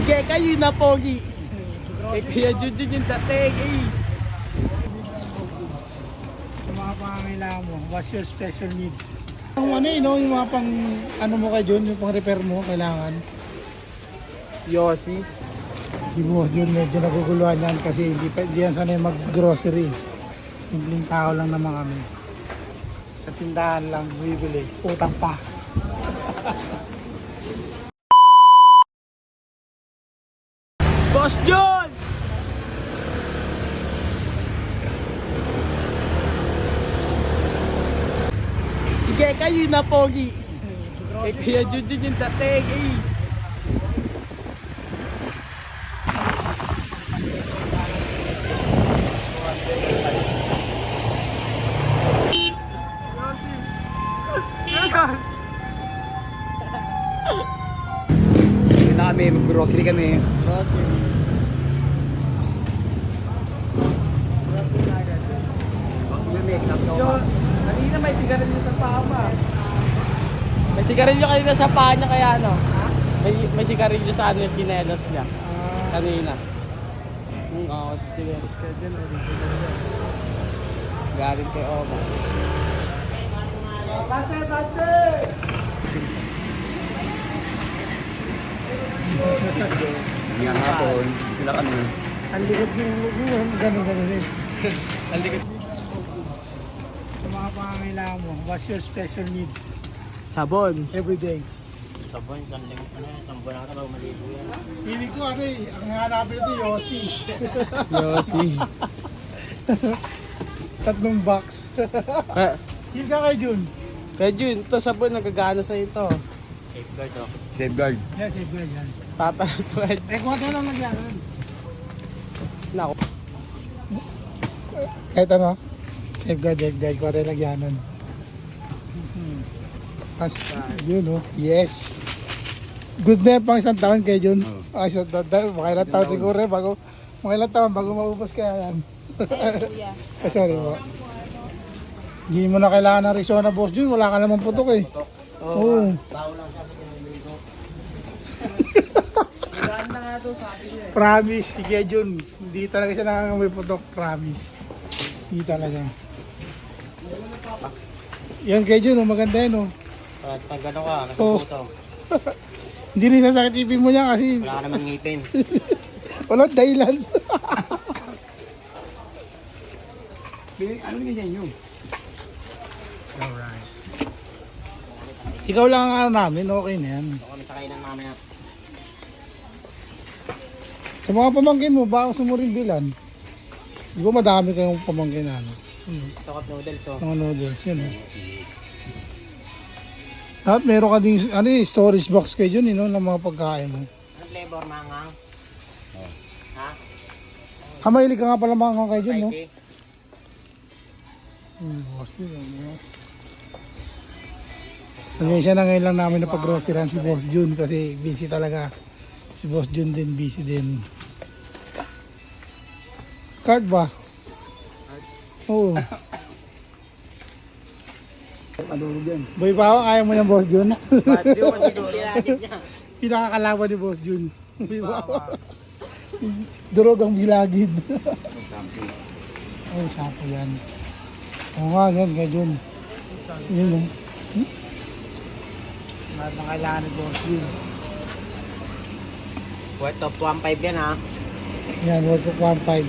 Sige, kayo na pogi. Eh, Kuya Junjun yung dating eh. Yung mga pangangailangan mo, what's your special needs? Yung ano no, yung mga pang ano mo kay Jun, yung pang repair mo, kailangan. Yossi. Di mo, Jun, medyo naguguluhan yan kasi hindi yan sanay mag-grocery. Simpleng tao lang naman kami. Sa tindahan lang, bibili. Utang pa. Boss John! Sige, kayo na pogi. Eh, Kuya Junjun yung dating eh. Hindi na kami, mag-grocery kami. Grocery. John, kanina may sigarilyo sa paa mo. May sigarilyo kanina sa paa niya kaya ano? May sigarilyo sa ano yung kinelos niya. Kanina. Oo, sige. Galing kay Oma. Bate, bate! Hindi nga hapon, sila kami. Ang likod yung gano'n eh. Ang likod. Yung mga pangangailangan mo, what's your special needs Sabon. every day? Sabon, isang buwan na ka daw maligo yan. Pili ko ano eh, ang hanapin ito Yossi. Yossi. 3 box. Sino ka kay Jun? Kaya Jun, ito sabon nagagana sa ito. Safeguard oh. Safeguard. Yes, safeguard yan. Tatalatuan. Eh, kung ano lang nagyanan. Nako. Kahit ano? Safeguard, kung ano nagyanan. Yun oh, yes. Good na yan pang 1 taon kay Jun. Ay, 1 taon. Mga ilang taon siguro eh, mga ilang taon bago maubos kaya yan. Sorry po. Hindi mo na kailangan ng Rexona, Boss Jun. Wala ka naman putok eh. Oo. Promise, si Kuya Jun. Hindi talaga siya nakakamoy putok. Promise. Hindi talaga. Yan Kuya Jun, oh, maganda yan oh. Pag gano'n ka, Oh. nagputo. Hindi rin sasakit ipin mo niya kasi Wala ka naman ngipin. walang dahilan. Ano ganyan yun? Alright. Ikaw lang ang ano namin, okay na yan. Ito kami sa kainan mamaya. Sa mga pamangkin mo, baka gusto mo rin bilan. Di ba madami kayong pamangkin na ano? Ito cup noodles oh. Mga noodles, yun oh. At meron ka din, ano eh, storage box kayo dyan, ng mga pagkain mo. Ano flavor, mangang? Ha? Kamahilig ka nga pala mga kayo dyan, no? Spicy? Boss Jun, yes. Pasensya na ngayon lang namin na pag-groceryhan si Boss Jun kasi busy talaga. Si Boss Jun din, busy din. Card ba? Oo. Ano yan? Boy Pawa, kaya mo yan Boss Jun? Badyo, pinagin niya. Pinakakalaban ni Boss Jun. Boy Pawa. Durog ang bilagid. Ay, sapo yan. Oo nga, yan, kay Jun. Yun yun. Lahat ng kailangan ni Boss Jun. Worth of 1.5 yan ha. Yan, worth of 1.5.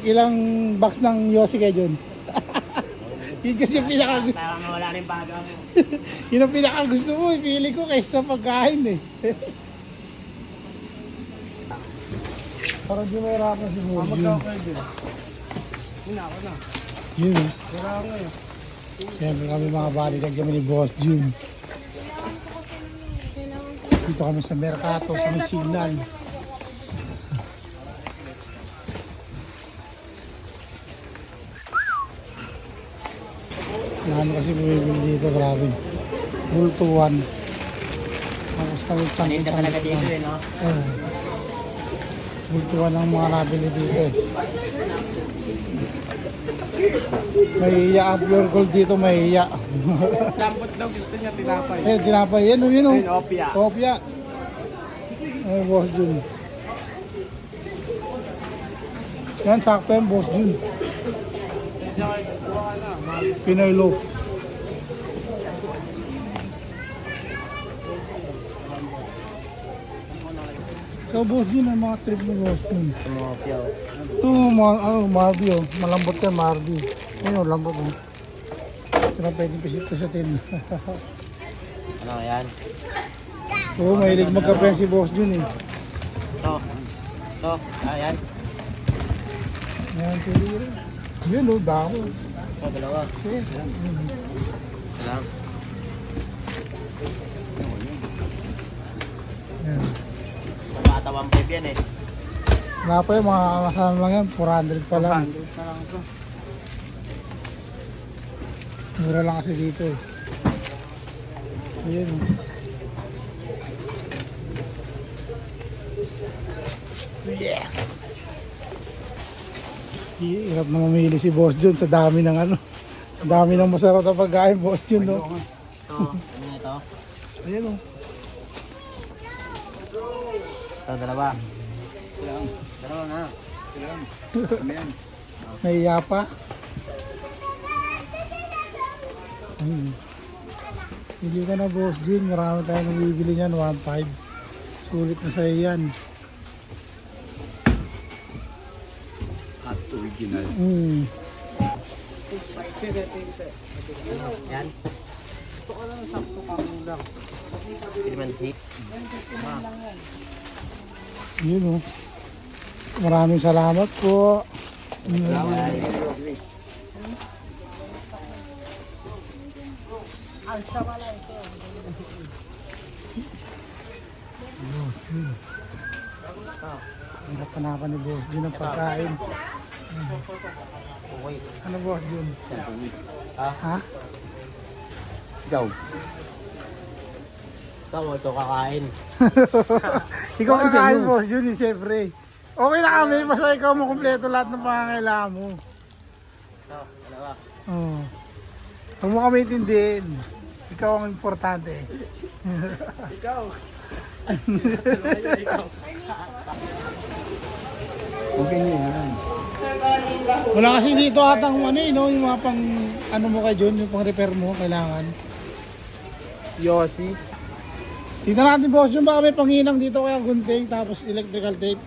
Ilang box ng Yossi kay Jun? Yun kasi yung pinakagusto. Parang nawala rin baga mo. Yun ang pinakagusto mo, ipili ko kaysa sa pagkain eh. Parang di may hirapan si Boss Jun. Yun eh. Siyempre kami mga balikan kami ni Boss Jun. Dito kami sa Mercato, sa may Signal. Ano kasi bumibili dito, grabe. Bultuan. Tapos kami Paninda talaga dito eh no. Bultuan ang mga nabili dito eh. May iya ang pure gold dito, may iya. Lambot daw gusto niya tinapay. Eh, tinapay yan, yun o. Opia. Opia. Ay, Boss Jun. Yan, sakto yan, Boss Jun. Pinoy loaf. So, Boss Jun, ang mga trip mo, Boss Jun. Sumopya. Ito, Marby, oh. Malambot ka, Marby. Ayun, lambot, oh. Ito na pwedeng pisit-pisitin. Ano yan? Oo, mahilig magka-friend si Boss Jun, eh. Ito. Ayan. Yan, pwede rin. Yun, oh, dako. Ito, dalawa. Shit. Lang. Yan. Bata 1.5 yan eh. Wala pa yung mga kasama lang yan, 400 pa lang. 100 na lang ito. Mura lang kasi dito, eh. Ayan, oh. Yes! Hirap na mamili si Boss Jun sa dami ng ano. Sa dami ng masarap na pagkain, Boss Jun, no? Ito. Ano ito? Ayan, oh. Ito, dalawa. Dalawa na. Nahiya pa. Pili ka na, Boss Jun. Marami tayong nabibili niyan. 1.5. Sulit na sa'yo yan. At original. Yan. Ito ka lang, sakto kami lang. Kilimansi. Yun, oh. Maraming salamat po. Hirap panapan ni Boss Jun ang pagkain. Okay. Ano, Boss Jun? Ah? Ha? Ikaw. Ito kakain. Ikaw kakain, Boss Jun, eh, siyempre. Okay na kami, basta ikaw mo kumpleto lahat ng pangangailangan mo. Ito, dalawa. Oo. Huwag mo kami intindihin. Ikaw ang importante. Ikaw. Okay na yan. Wala kasi dito atang ano eh, no? Yung mga pang ano mo kay Jun, yung pang repair mo, kailangan. Yossi. Tingnan natin, Boss Jun, baka may panghinang dito kaya gunting, tapos electrical tape.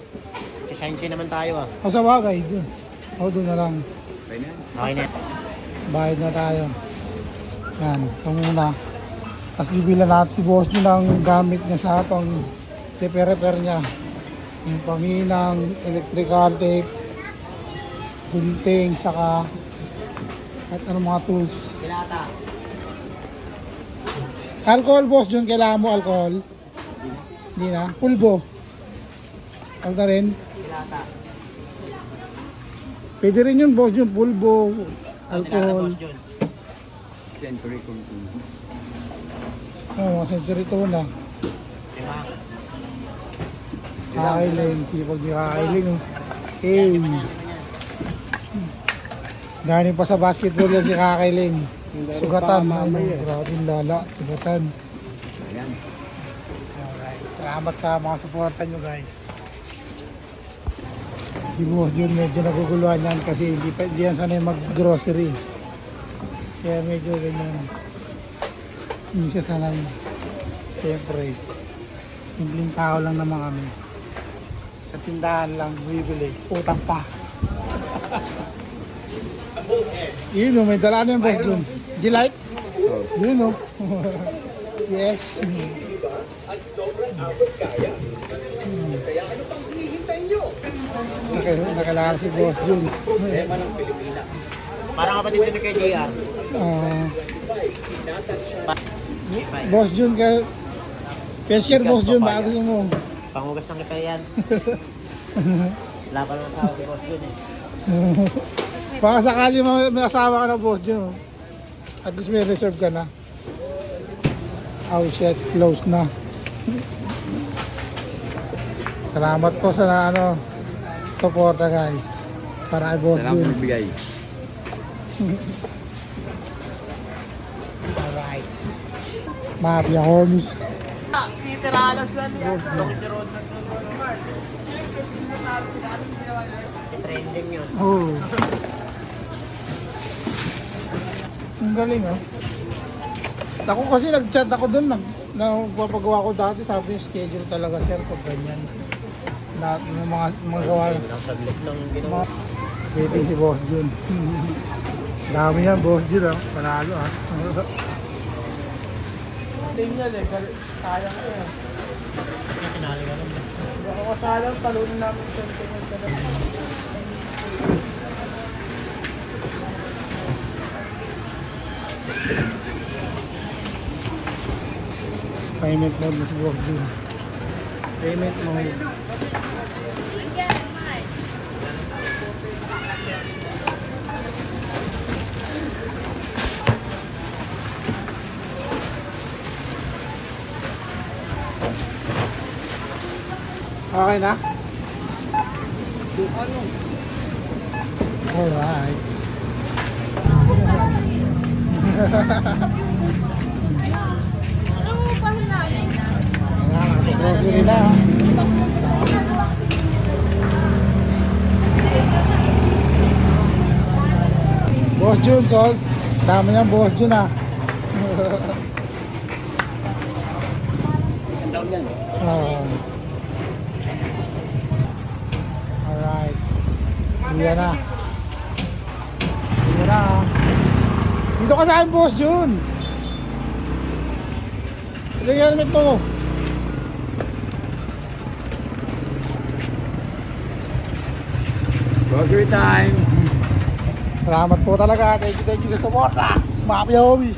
Kasayin naman tayo ah. O sa bagay, dun. O doon na lang. Okay na yan. Okay na. Bayad na tayo. Yan, ito muna. Tapos bibila natin si Boss Jun ng gamit niya sa pang repair niya. Yung panghinang, electrical tape, gunting, saka at anong mga tools. Kilata. Alcohol, Boss Jun, kailangan mo alcohol? Hindi na. Pulbo. Huwag na rin. Kilata. Pwede rin yun, Boss Jun, pulbo, Kilata, alcohol. Boss Jun. Century kung Oo, mga century to na. Lima. Kakailing, sipag yung kakailing. Oh. Hey. Galing pa sa basketball yan si kakailing. Sugatan. Ano, grabe yung lala. Sugatan. Ayan. Alright. Salamat sa mga supportan nyo, guys. Si Boss Jun medyo naguguluhan yan kasi hindi yan sanay mag-grocery. Kaya medyo ganyan. Hindi siya sanay. Siyempre, simpleng tao lang naman kami. Sa tindahan lang, bibili. Utang pa. Yun o, may dala na yung Boss Jun. Do you like? Yun o. Yes. Nakalala si Boss Jun. Parang kapatid din kay JR. Boss Jun, Pesker Boss Jun, baka gusto mo. Pangugas ng kita yan. Wala pa naman tao si Boss Jun eh. Baka sakali may asawa ka na, Boss Jun. At least may reserve ka na. Oh shit, close na. Salamat po sa suporta, guys. Para kay Boss Salamat Jun. magbigay. Alright. Mafia homies. titirahan lang sila niya. Trending yun. Oo. Ang galing ah. Ako kasi nag-chat ako dun, nagpapagawa ko dati, sabi yung schedule talaga sir pag ganyan. Lahat ng mga gawa. Saglit lang ginawa. Waiting si Boss Jun. Dami yan, Boss Jun ah. Panalo ah. Tingnan eh, sayang ko yan. Sinali ka naman. Baka kasalang talunin namin sa tingnan ka na. Payment mode na si Boss Jun. Payment mode. Okay na? Ano? Alright. Grocery na. Boss Jun, Sol. Dami niyang Boss Jun ah. Isang taon yan. Alright. Yan na. Yan na. Dito ka sa akin, Boss Jun. Ito yung helmet mo. Grocery time. Salamat po talaga. Thank you sa support ah. Mafia Hobbies.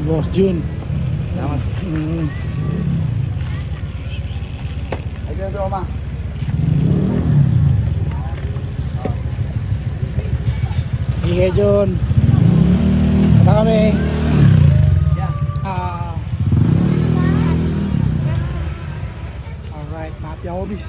Boss Jun. Salamat. Ayun doon, ma. Sige, Jun. Punta kami. Alright, Mafia Hobbies.